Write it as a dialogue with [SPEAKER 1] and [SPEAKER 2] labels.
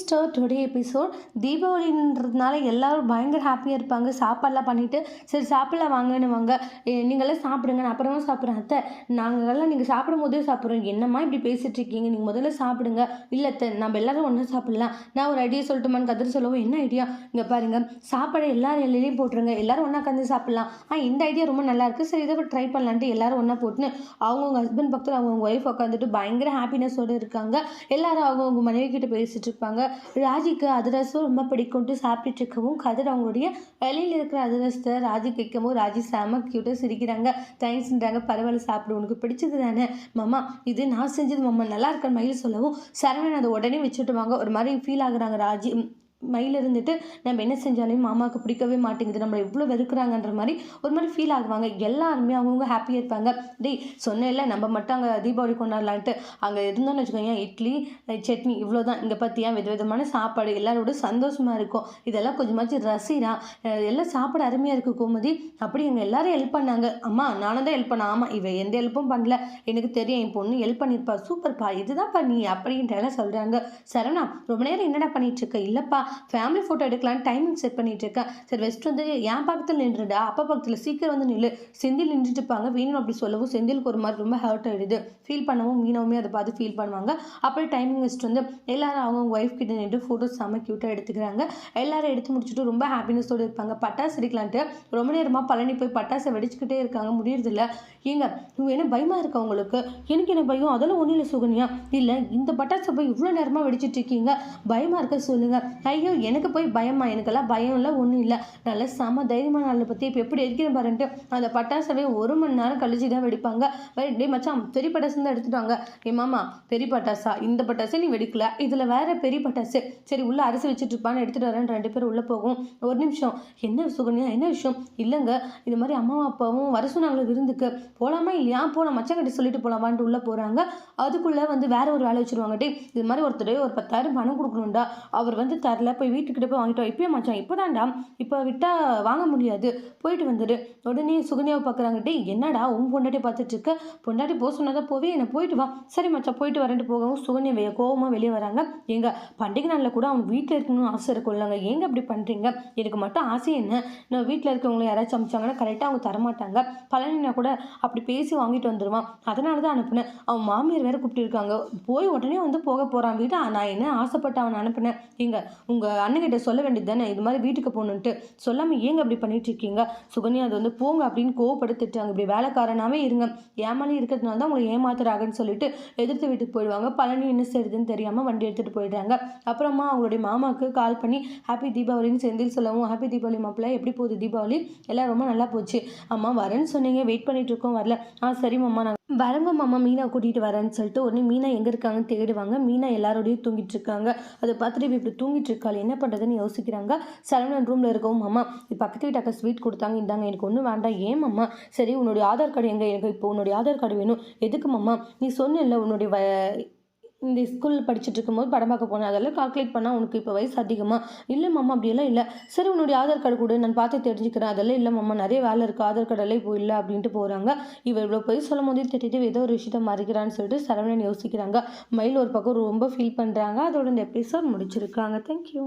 [SPEAKER 1] Star today episode தீபாவளின்றதுனால எல்லாரும் பயங்கர ஹாப்பியாக இருப்பாங்க. சாப்பாடெலாம் பண்ணிவிட்டு சரி சாப்பிடலாம் வாங்கன்னு வாங்க, நீங்களாம் சாப்பிடுங்க நான் அப்புறமா சாப்பிட்றேன் அத்தை, நாங்கள்லாம் நீங்கள் சாப்பிடும் போதே சாப்பிட்றோம், என்னம்மா இப்படி பேசிகிட்டு இருக்கீங்க, நீங்கள் முதல்ல சாப்பிடுங்க. இல்லை அத்தை நம்ம எல்லோரும் ஒன்றா சாப்பிட்லாம், நான் ஒரு ஐடியா சொல்லட்டுமான்னு கதிர் சொல்லவும் என்ன ஐடியா, இங்கே பாருங்கள் சாப்பாடை எல்லாரும் இலையிலையும் போட்டுருங்க, எல்லோரும் ஒன்றா கலந்து சாப்பிட்லாம். இந்த ஐடியா ரொம்ப நல்லாயிருக்கு, சரி இதை ட்ரை பண்ணலான்ட்டு எல்லோரும் ஒன்றா போட்டுன்னு அவங்கவுங்க ஹஸ்பண்ட் பக்கத்தில் அவங்கவுங்க ஒய்ஃப் உட்காந்துட்டு பயங்கர ஹாப்பினஸோடு இருக்காங்க. எல்லாரும் அவங்கவுங்க மனைவி கிட்ட பேசிட்டு இருப்பாங்க. ராஜிக்கு அதிரசம் ரொம்ப பிடிக்கும்ட்டு சாப்பிட்டுட்டு இருக்கவும் கதிர் அவங்களுடைய இலையில் இருக்கிற அதிரசத்தை ராஜி கேட்கும்போது ராஜி செம க்யூட்டாக சிரிக்கிறாங்க. தேங்க்ஸ்ன்றாங்க. பரவாயில்ல சாப்பிடு, உனக்கு பிடிச்சது தானே மாமா, இது நான் செஞ்சது மாமா நல்லா இருக்கிற மயில் சொல்லவும் சரவணன் அதை உடனே வச்சுட்டு வாங்க. ஒரு மாதிரி ஃபீல் ஆகுறாங்க ராஜி. மயில் இருந்துட்டு நம்ம என்ன செஞ்சாலும் மாமாவுக்கு பிடிக்கவே மாட்டேங்குது, நம்மளை எவ்வளோ வெறுக்கிறாங்கன்ற மாதிரி ஒரு மாதிரி ஃபீல் ஆகுவாங்க. எல்லாருமே அவங்கவுங்க ஹாப்பியாக இருப்பாங்க. டேய் சொன்னேன்ல நம்ம மட்டும் அங்கே தீபாவளி கொண்டாடலான்ட்டு, அங்கே இருந்தோன்னு வச்சுக்கோங்க இட்லி சட்னி இவ்வளோதான், இங்கே பார்த்தியா விதவிதமான சாப்பாடு, எல்லாரோட சந்தோஷமாக இருக்கும். இதெல்லாம் கொஞ்சமாச்சு ரசிடா, எல்லாம் சாப்பாடு அருமையாக இருக்குது கோமதி, அப்படி எங்கள் எல்லாரும் ஹெல்ப் பண்ணாங்க. அம்மா நானும் தான் ஹெல்ப் பண்ணேன். ஆமாம் இவன் எந்த ஹெல்ப்பும் பண்ணல, எனக்கு தெரியும் என் பொண்ணு ஹெல்ப் பண்ணியிருப்பா, சூப்பர்ப்பா இதுதான் பண்ணி அப்படின்ட்டு சொல்கிறாங்க. சரவணா ரொம்ப நேரம் என்னடா பண்ணிட்டு இருக்க, இல்லைப்பா ஃபேமிலி ஃபோட்டோ எடுக்கலான்னு டைமிங் செட் பண்ணிட்டு இருக்கேன். சரி வெஸ்ட் வந்து என் பக்கத்தில் நின்றுடா, அப்பா பக்கத்தில் சீக்கிரம் வந்து நில்லு. செந்தில் நின்றுட்டு இருப்பாங்க. வேணும் அப்படி சொல்லவும் செந்திலுக்கு ஒரு மாதிரி ரொம்ப ஹர்ட் ஆகிடுது. ஃபீல் பண்ணவும் மீனவுமே அதை பார்த்து ஃபீல் பண்ணுவாங்க. அப்படியே டைமிங் வெஸ்ட் வந்து எல்லாரும் அவங்க ஒய்ஃப் கிட்ட நின்று ஃபோட்டோஸ் செம்ம க்யூட்டாக எடுத்துக்கிறாங்க. எல்லாரும் எடுத்து முடிச்சுட்டு ரொம்ப ஹாப்பினஸோடு இருப்பாங்க. பட்டாசு அடிக்கலான்ட்டு ரொம்ப நேரமாக பழனி போய் பட்டாசை வெடிச்சுக்கிட்டே இருக்காங்க, முடியறதில்ல. ஏங்க இவங்க என்ன பயமாக இருக்கா உங்களுக்கு, எனக்கு என்ன பயம், அதெல்லாம் ஒன்றும் இல்லை சுகன்யா, இல்லை இந்த பட்டாசை போய் இவ்வளோ நேரமாக வெடிச்சிட்டு இருக்கீங்க, பயமாக இருக்க சொல்லுங்கள். ஐயோ எனக்கு போய் பயமா, எனக்கெல்லாம் பயம் இல்லை ஒன்றும் இல்லை, நல்ல செம தைரியமான நாளை பற்றி இப்போ எப்படி இருக்கிறேன் பாருன்ட்டு அந்த பட்டாசவே 1 மணி நேரம் கழிச்சு தான் வெடிப்பாங்க. டே மச்சான் பெரிய பட்டாசு தான் எடுத்துட்டாங்க. ஏ மாமா பெரிய பட்டாசா, இந்த பட்டாசை நீ வெடிக்கல, இதில் வேற பெரிய பட்டாசு, சரி உள்ளே அரிசி வச்சுட்டு இருப்பான்னு எடுத்துகிட்டு வரேன். 2 பேரும் உள்ளே போகும். ஒரு நிமிஷம், என்ன சுகன்யா என்ன விஷயம், இல்லைங்க இது மாதிரி அம்மாவும் அப்பாவும் வர சொன்னாங்களே விருந்துக்கு, போகலாமா இல்லையா, போகலாம் மச்சான் கிட்ட சொல்லிட்டு போகலாமான்ட்டு உள்ளே போகிறாங்க. அதுக்குள்ளே வந்து வேற ஒரு வேலை வச்சுருவாங்க. டே இது மாதிரி ஒருத்தர் ஒரு 10,000 பணம் கொடுக்கணும்டா, அவர் வந்து தரல, போய் வீட்டுக்கிட்ட போய் வாங்கிட்டு வா. இப்போயே மச்சான் இப்போதான்டா, இப்போ விட்டால் வாங்க முடியாது, போயிட்டு வந்துடு. உடனே சுகன்யாவை பார்க்குறாங்க. டே என்னடா உன் பொண்டாட்டி பார்த்துட்டு இருக்க, பொண்டாட்டி போக சொன்னதான் போவே, என்னை போயிட்டு வா. சரி மச்சான் போயிட்டு வரேன்ட்டு போகவும் சுகன்யா கோவமாக வெளியே வராங்க. எங்க பண்டிகை நாளில் கூட அவன் வீட்டில் இருக்கணும்னு ஆசை இருக்கும் இல்லைங்க, ஏங்க அப்படி பண்ணுறீங்க, எனக்கு மட்டும் ஆசை என்ன, நான் வீட்டில் இருக்கவங்களை யாராச்சும் அமிச்சாங்கன்னா கரெக்டாக அவங்க தரமாட்டாங்க, பழனினா கூட அப்படி பேசி வாங்கிட்டு வந்துடுவான், அதனால தான் அனுப்புனேன். அவன் மாமியார் வேறு கூப்பிட்டுருக்காங்க, போய் உடனே வந்து போக போகிறான் வீட்டை, நான் என்ன ஆசைப்பட்டு அவனை அனுப்புனேன். எங்க உங்கள் அண்ணங்கிட்ட சொல்ல வேண்டியது தானே, இது மாதிரி வீட்டுக்கு போகணுன்ட்டு, சொல்லாமல் ஏங்க அப்படி பண்ணிட்டு இருக்கீங்க. சுகன்யா அது வந்து போங்க அப்படின்னு கோவப்படுத்திட்டாங்க. இப்படி வேலைக்காரனாவே இருங்க, ஏமாலி இருக்கிறதுனால தான் உங்களை ஏமாத்துறாங்கன்னு சொல்லிட்டு எதிர்த்து வீட்டுக்கு போயிடுவாங்க. பழனி என்ன செய்யுதுன்னு தெரியாமல் வண்டி எடுத்துகிட்டு போயிடுறாங்க. அப்புறமா அவங்களுடைய மாமாவுக்கு கால் பண்ணி ஹாப்பி தீபாவளின்னு செந்தில் சொல்லவும், ஹாப்பி தீபாவளி மாப்பிள்ளை எப்படி போகுது தீபாவளி, எல்லாம் ரொம்ப நல்லா போச்சு, அம்மா வரேன்னு சொன்னீங்க வெயிட் பண்ணிட்டு இருக்கோம் வரல, சரி மாமா நான் வரங்க மாமா மீனா கூட்டிகிட்டு வரேன்னு சொல்லிட்டு உடனே மீனா எங்கே இருக்காங்கன்னு தேடுவாங்க. மீனா எல்லாரோடையும் தூங்கிட்டு இருக்காங்க. அதை பார்த்துட்டு இப்படி தூங்கிட்டு இருக்காள் என்ன பண்ணுறதுன்னு யோசிக்கிறாங்க. சரவணன் ரூமில் இருக்கவும் மாமா பக்கத்து வீட்டு அக்கா ஸ்வீட் கொடுத்தாங்க, இந்தாங்க எனக்கு ஒன்றும் வேண்டாம். ஏன் மாமா, சரி உன்னுடைய ஆதார் கார்டு எங்கே, எனக்கு இப்போ உன்னுடைய ஆதார் கார்டு வேணும். எதுக்கு மாமா, நீ சொன்ன உன்னுடைய இந்த ஸ்கூலில் படிச்சுட்டு இருக்கும்போது படம் பார்க்க போனேன், அதெல்லாம் கால்குலேட் பண்ணால் உனக்கு இப்போ வயசு அதிகமாக, இல்லை மாமா அப்படியெல்லாம் இல்லை. சரி உன்னுடைய ஆதார் கார்டு கூட நான் பார்த்து தெரிஞ்சுக்கிறேன். அதெல்லாம் இல்லை மாமா நிறைய வேலை இருக்குது, ஆதார் கார்டெல்லாம் இப்போ இல்லை அப்படின்ட்டு போகிறாங்க. இவள் இவ்வளோ போய் சொல்லும் போதே தெரியுது ஏதோ ஒரு விஷயத்தை மறைக்கிறான்னு சொல்லிட்டு சரவணன் யோசிக்கிறாங்க. மயில் ஒரு பக்கம் ரொம்ப ஃபீல் பண்ணுறாங்க. அதோட இந்த எபிசோட் முடிச்சிருக்காங்க. தேங்க்யூ.